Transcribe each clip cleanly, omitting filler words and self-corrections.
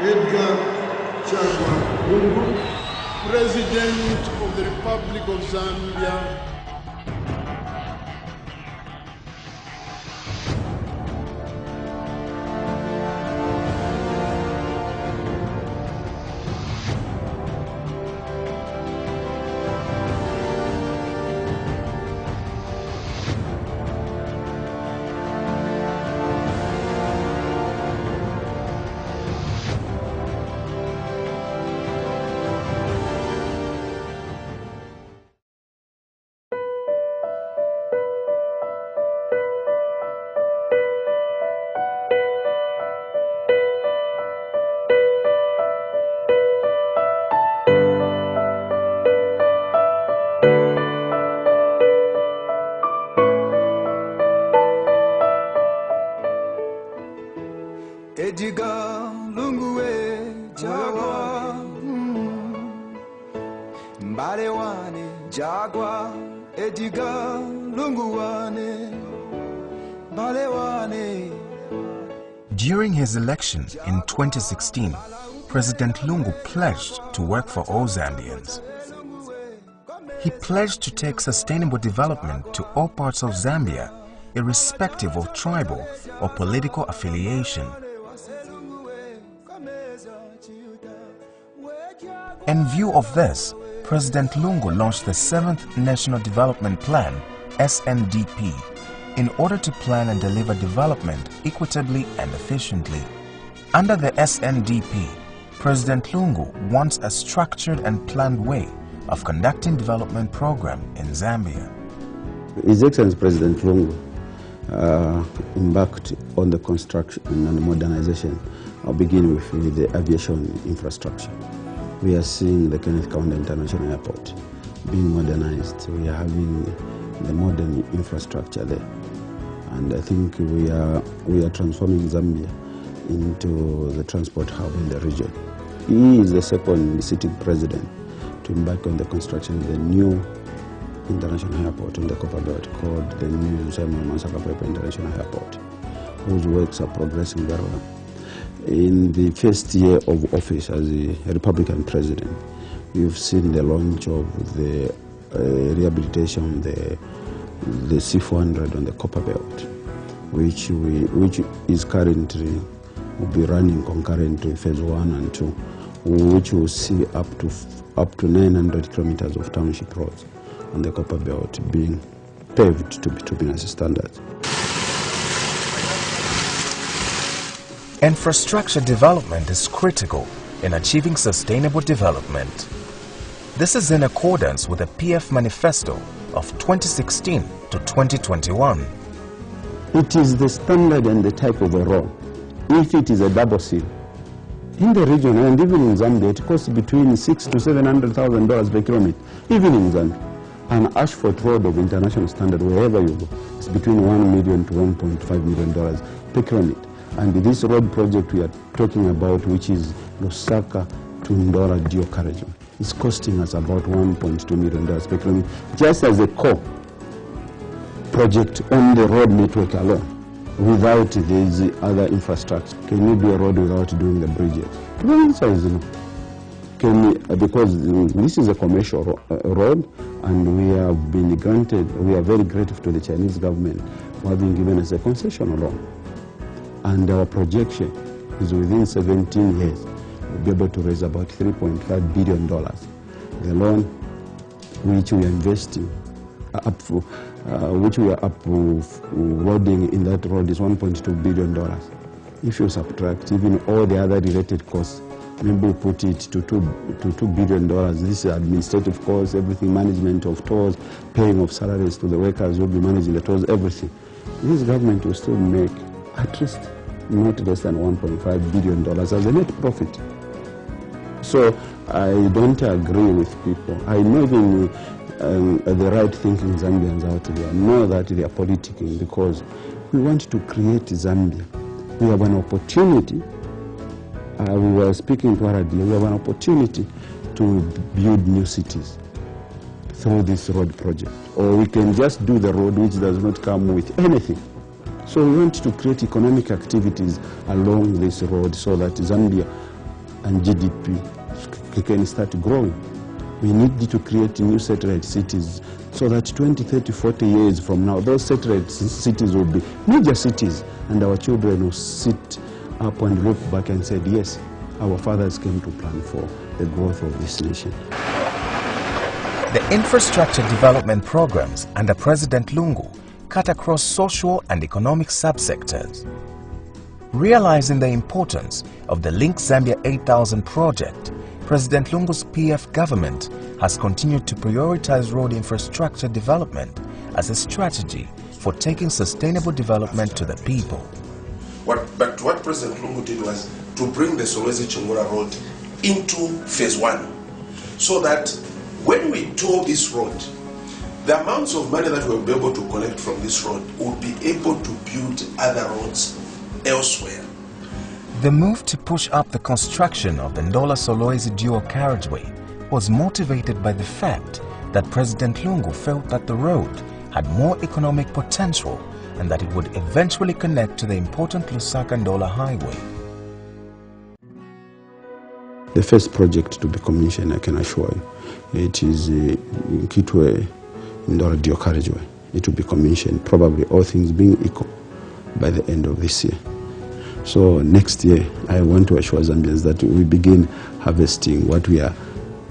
Edgar Chagwa, Lungu, President of the Republic of Zambia. Edgar, Lungu, Chagwa, Mbalewane, Chagwa, Edgar, Lungu, Mbalewane. During his election in 2016, President Lungu pledged to work for all Zambians. He pledged to take sustainable development to all parts of Zambia, irrespective of tribal or political affiliation. In view of this, President Lungu launched the 7th National Development Plan, SNDP, in order to plan and deliver development equitably and efficiently. Under the SNDP, President Lungu wants a structured and planned way of conducting development program in Zambia. His Excellency President Lungu embarked on the construction and modernization. I'll begin with the aviation infrastructure. We are seeing the Kenneth Kaunda International Airport being modernized. We are having the modern infrastructure there. And I think we are transforming Zambia into the transport hub in the region. He is the second sitting president to embark on the construction of the new international airport in the Copper Belt called the new Simon Masaka International Airport, whose works are progressing very well. In the first year of office as a Republican president, we've seen the launch of the rehabilitation, the C400 on the Copper Belt, which is currently will be running concurrently phase 1 and 2, which will see up to 900 kilometers of township roads on the Copper Belt being paved to bituminous standards. Infrastructure development is critical in achieving sustainable development. This is in accordance with the PF Manifesto of 2016 to 2021. It is the standard and the type of a road. If it is a double seal, in the region and even in Zambia, it costs between $600,000 to $700,000 per kilometer, even in Zambia. An asphalt road of international standard, wherever you go, is between $1 million to $1.5 million per kilometer. And this road project we are talking about, which is Lusaka to Ndora Dio Carriage, is costing us about $1.2 million per kilometer, just as a core project on the road network alone, without these other infrastructure. Can you do a road without doing the bridges? The answer is no. Because this is a commercial road, and we have been granted, we are very grateful to the Chinese government for having given us a concession loan. And our projection is within 17 years, we'll be able to raise about $3.5 billion. The loan which we are investing, which we are uploading in that road is $1.2 billion. If you subtract even all the other related costs, maybe we put it to $2 billion. This is administrative costs, everything, management of tolls, paying of salaries to the workers who will be managing the tolls, everything. This government will still make at least not less than $1.5 billion as a net profit. So I don't agree with people. I know even the right-thinking Zambians out there know that they are politicking, because we want to create Zambia. We have an opportunity. We were speaking to Aradia. We have an opportunity to build new cities through this road project. Or we can just do the road which does not come with anything. So we want to create economic activities along this road so that Zambia and GDP can start growing. We need to create new satellite cities so that 20, 30, 40 years from now, those satellite cities will be major cities, and our children will sit up and look back and say, yes, our fathers came to plan for the growth of this nation. The infrastructure development programs under President Lungu cut across social and economic subsectors. Realizing the importance of the Link Zambia 8000 project, President Lungu's PF government has continued to prioritize road infrastructure development as a strategy for taking sustainable development to the people. But what President Lungu did was to bring the Solwezi-Chingura road into phase 1, so that when we tow this road, the amounts of money that we'll be able to collect from this road will be able to build other roads elsewhere. The move to push up the construction of the Ndola-Solwezi dual carriageway was motivated by the fact that President Lungu felt that the road had more economic potential and that it would eventually connect to the important Lusaka-Ndola highway. The first project to be commissioned, I can assure you, it is Kitwe Ndola dual carriageway. It will be commissioned, probably all things being equal, by the end of this year. So next year, I want to assure Zambians that we begin harvesting what we are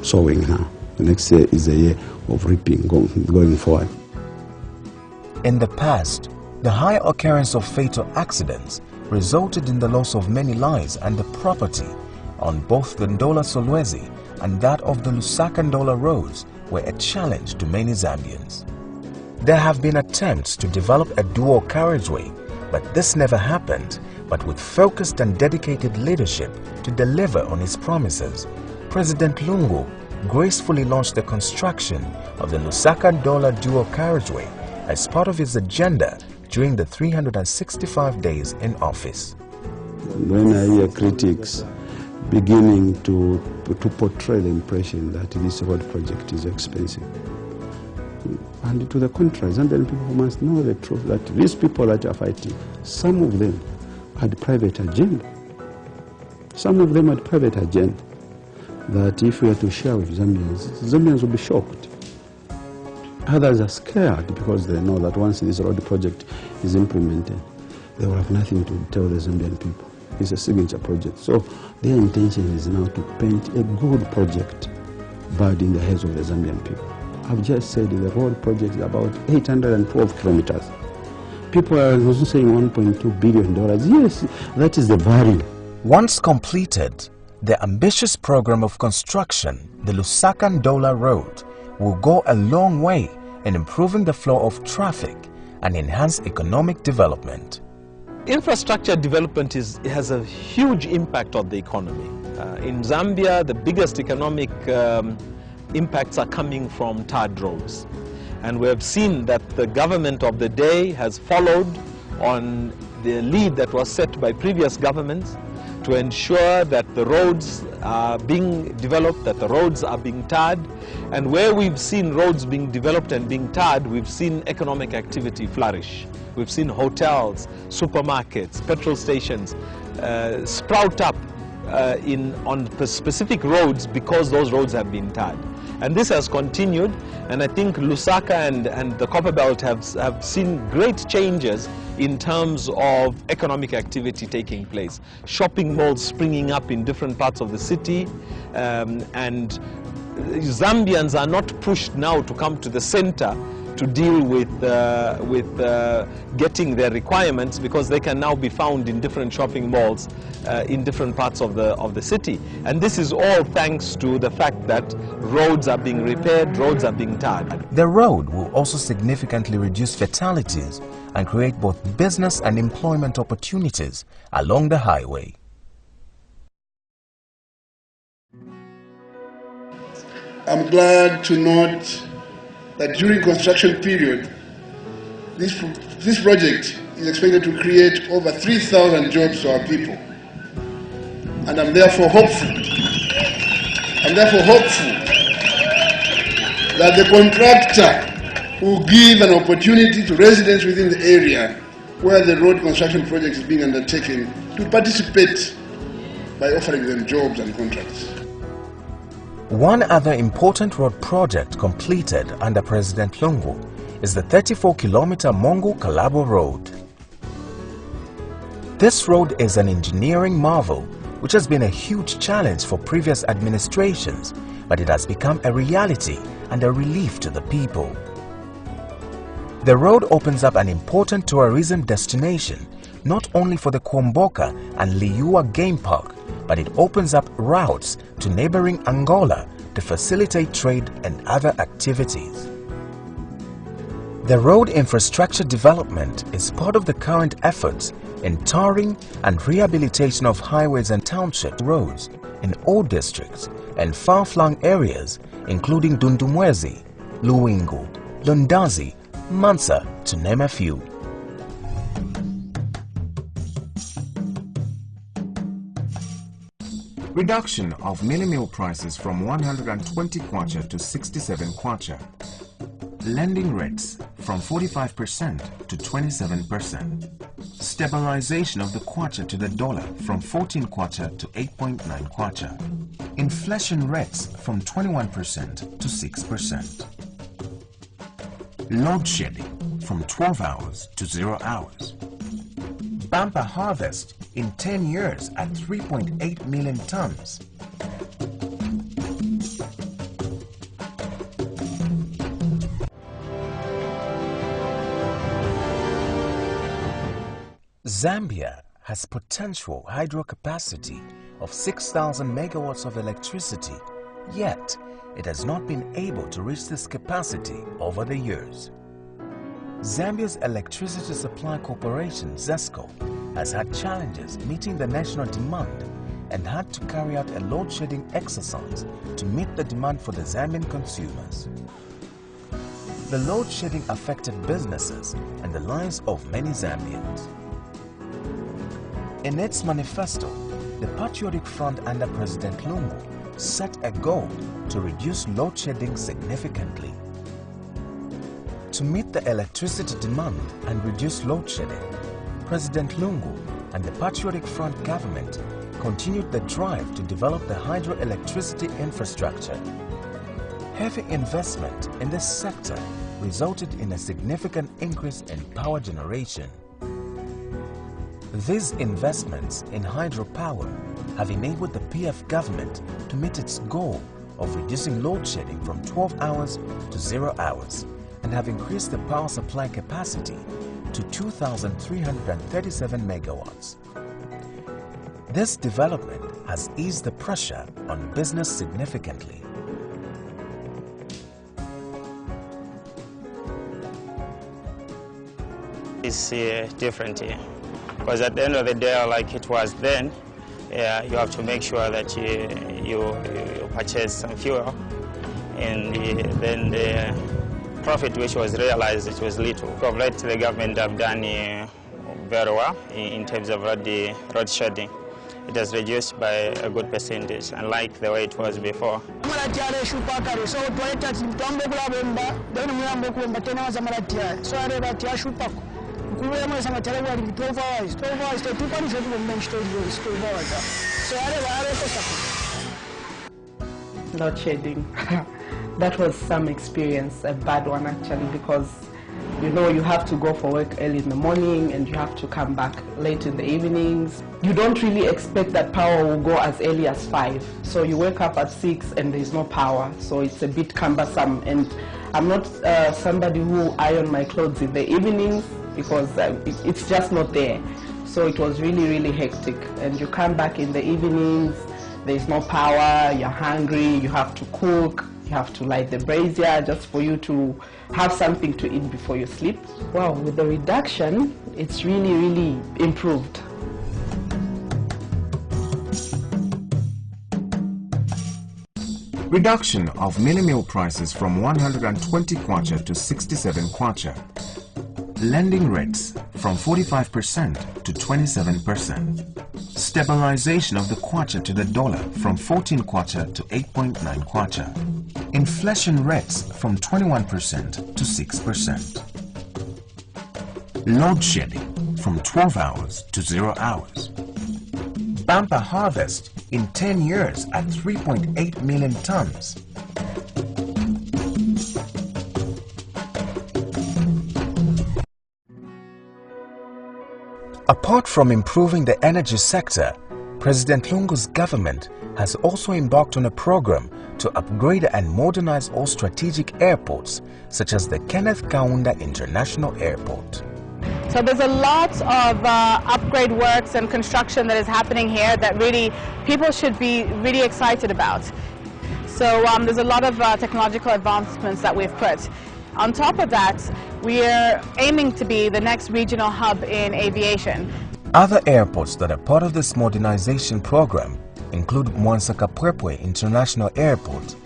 sowing now. The next year is a year of reaping going forward. In the past, the high occurrence of fatal accidents resulted in the loss of many lives and the property on both the Ndola-Solwezi and that of the Lusaka-Ndola roads were a challenge to many Zambians. There have been attempts to develop a dual carriageway, but this never happened. But with focused and dedicated leadership to deliver on his promises, President Lungu gracefully launched the construction of the Lusaka-Ndola dual carriageway as part of his agenda during the 365 days in office. When I hear critics beginning to portray the impression that this road project is expensive, and to the contrary, Zambian people must know the truth that these people that are fighting, some of them had private agenda. Some of them had private agenda that if we are to share with Zambians, Zambians will be shocked. Others are scared because they know that once this road project is implemented, they will have nothing to tell the Zambian people. It's a signature project. So their intention is now to paint a good project bad in the heads of the Zambian people. I've just said the road project is about 812 kilometers. People are also saying $1.2 billion. Yes, that is the value. Once completed, the ambitious program of construction, the Lusaka-Ndola road, will go a long way in improving the flow of traffic and enhance economic development. Infrastructure development has a huge impact on the economy. In Zambia, the biggest economic impacts are coming from tarred roads. And we have seen that the government of the day has followed on the lead that was set by previous governments to ensure that the roads are being developed, that the roads are being tarred. And where we've seen roads being developed and being tarred, we've seen economic activity flourish. We've seen hotels, supermarkets, petrol stations sprout up on specific roads because those roads have been tarred. And this has continued, and I think Lusaka and the Copperbelt have seen great changes in terms of economic activity taking place. Shopping malls springing up in different parts of the city, and Zambians are not pushed now to come to the center to deal with getting their requirements, because they can now be found in different shopping malls in different parts of the city. And this is all thanks to the fact that roads are being repaired, roads are being tarred. The road will also significantly reduce fatalities and create both business and employment opportunities along the highway. I'm glad to note that during construction period, this project is expected to create over 3,000 jobs to our people. And I'm therefore hopeful that the contractor will give an opportunity to residents within the area where the road construction project is being undertaken to participate by offering them jobs and contracts. One other important road project completed under President Lungu is the 34-kilometer Mongu-Kalabo Road. This road is an engineering marvel which has been a huge challenge for previous administrations, but it has become a reality and a relief to the people. The road opens up an important tourism destination not only for the Kwomboka and Liua Game Park, but it opens up routes to neighboring Angola to facilitate trade and other activities. The road infrastructure development is part of the current efforts in tarring and rehabilitation of highways and township roads in all districts and far-flung areas including Dundumwezi, Lungu, Lundazi, Mansa, to name a few. Reduction of mini-meal prices from 120 kwacha to 67 kwacha. Lending rates from 45% to 27%. Stabilization of the kwacha to the dollar from 14 kwacha to 8.9 kwacha. Inflation rates from 21% to 6%. Load shedding from 12 hours to 0 hours. Bumper harvest in 10 years at 3.8 million tons. Zambia has potential hydro capacity of 6,000 megawatts of electricity, yet it has not been able to reach this capacity over the years. Zambia's Electricity Supply Corporation, ZESCO, has had challenges meeting the national demand and had to carry out a load shedding exercise to meet the demand for the Zambian consumers. The load shedding affected businesses and the lives of many Zambians. In its manifesto, the Patriotic Front under President Lungu set a goal to reduce load shedding significantly. To meet the electricity demand and reduce load shedding, President Lungu and the Patriotic Front government continued the drive to develop the hydroelectricity infrastructure. Heavy investment in this sector resulted in a significant increase in power generation. These investments in hydropower have enabled the PF government to meet its goal of reducing load shedding from 12 hours to 0 hours and have increased the power supply capacity to 2,337 megawatts. This development has eased the pressure on business significantly. It's different here, because at the end of the day, like it was then, you have to make sure that you purchase some fuel, and then the profit which was realized, it was little. The government have done very well in terms of the road shedding. It has reduced by a good percentage, unlike the way it was before. Load shedding. That was some experience, a bad one actually, because you know you have to go for work early in the morning and you have to come back late in the evenings. You don't really expect that power will go as early as 5. So you wake up at 6 and there's no power. So it's a bit cumbersome, and I'm not somebody who iron my clothes in the evenings because it's just not there. So it was really, really hectic. And you come back in the evenings, there's no power, you're hungry, you have to cook. You have to light the brazier just for you to have something to eat before you sleep. Wow, with the reduction, it's really, really improved. Reduction of mini-meal prices from 120 kwacha to 67 kwacha. Lending rates from 45% to 27%. Stabilization of the kwacha to the dollar from 14 kwacha to 8.9 kwacha. Inflation rates from 21% to 6%. Load shedding from 12 hours to 0 hours. Bumper harvest in 10 years at 3.8 million tons. Apart from improving the energy sector, President Lungu's government has also embarked on a program to upgrade and modernize all strategic airports, such as the Kenneth Kaunda International Airport. So there's a lot of upgrade works and construction that is happening here that really people should be really excited about. So there's a lot of technological advancements that we've put. On top of that, we are aiming to be the next regional hub in aviation. Other airports that are part of this modernization program include Mwansakapwepwe International Airport,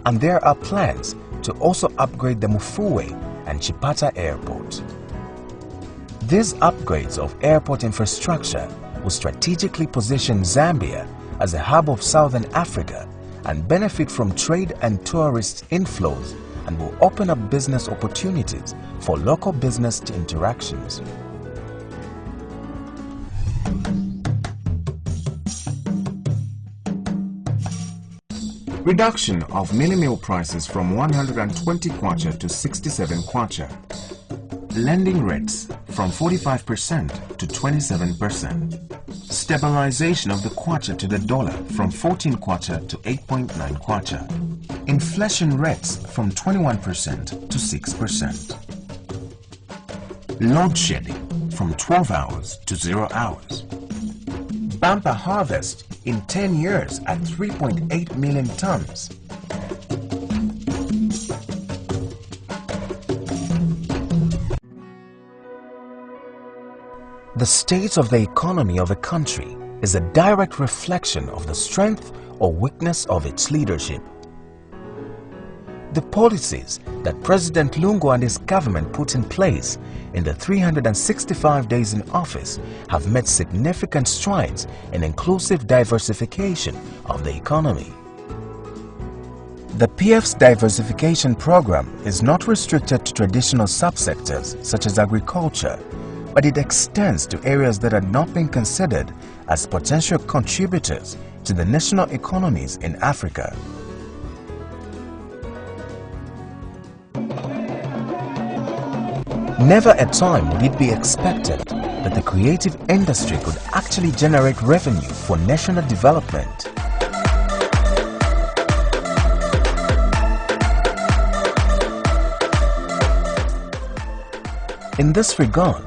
and there are plans to also upgrade the Mufulwe and Chipata Airport. These upgrades of airport infrastructure will strategically position Zambia as a hub of Southern Africa and benefit from trade and tourist inflows, and will open up business opportunities for local business interactions. Reduction of mini-meal prices from 120 kwacha to 67 kwacha. Lending rates from 45% to 27%. Stabilization of the kwacha to the dollar from 14 kwacha to 8.9 kwacha. Inflation rates from 21% to 6%. Load shedding from 12 hours to 0 hours. Bumper harvest in 10 years at 3.8 million tons. The state of the economy of a country is a direct reflection of the strength or weakness of its leadership. The policies that President Lungu and his government put in place in the 365 days in office have made significant strides in inclusive diversification of the economy. The PF's diversification program is not restricted to traditional subsectors such as agriculture, but it extends to areas that are not being considered as potential contributors to the national economies in Africa. Never a time would it be expected that the creative industry could actually generate revenue for national development. In this regard,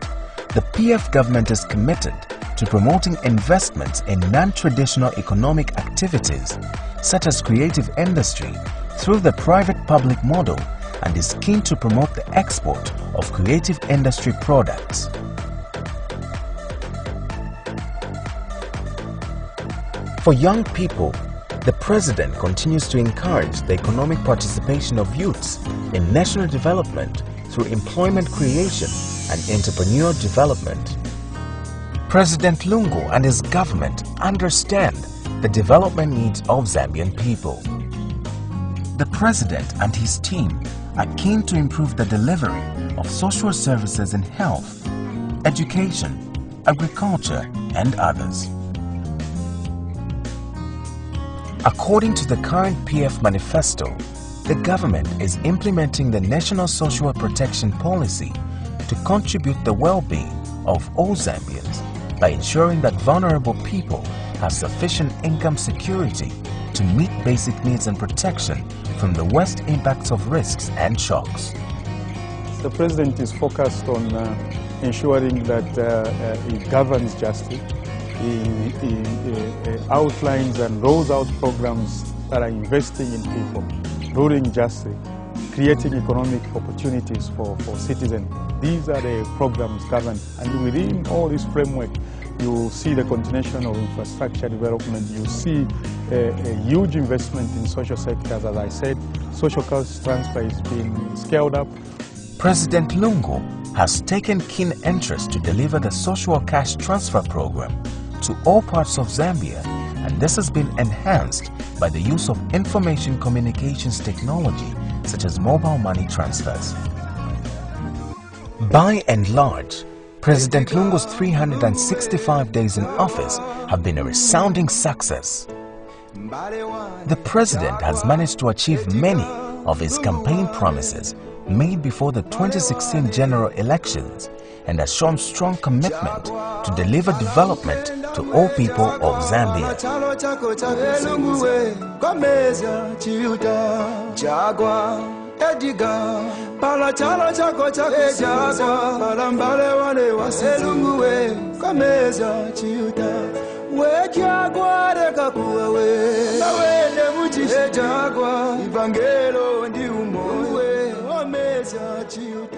the PF government is committed to promoting investments in non-traditional economic activities such as creative industry through the private-public model, and is keen to promote the export of creative industry products. For young people, the President continues to encourage the economic participation of youths in national development through employment creation and entrepreneurial development. President Lungu and his government understand the development needs of Zambian people. The President and his team are keen to improve the delivery of social services in health, education, agriculture, and others. According to the current PF manifesto, the government is implementing the National Social Protection Policy to contribute the well-being of all Zambians by ensuring that vulnerable people have sufficient income security to meet basic needs and protection from the worst impacts of risks and shocks. The President is focused on ensuring that he governs justly. He outlines and rolls out programs that are investing in people, ruling justly, creating economic opportunities for citizens. These are the programs governed, and within all this framework, you see the continuation of infrastructure development. You see a huge investment in social sectors. As I said, social cash transfer is being scaled up. President Lungu has taken keen interest to deliver the social cash transfer program to all parts of Zambia, and this has been enhanced by the use of information communications technology such as mobile money transfers. By and large, President Lungu's 365 days in office have been a resounding success. The president has managed to achieve many of his campaign promises made before the 2016 general elections and has shown strong commitment to deliver development to all people of Zambia. Chagwa, Edgar, pala chalo chako chake Chagwa, pala mbale wane wase Lungu we, kameza chiuta. We Chagwa reka kuwa we, na wende muchishe Chagwa, Ivangelo ndi umo we, wameza chiuta.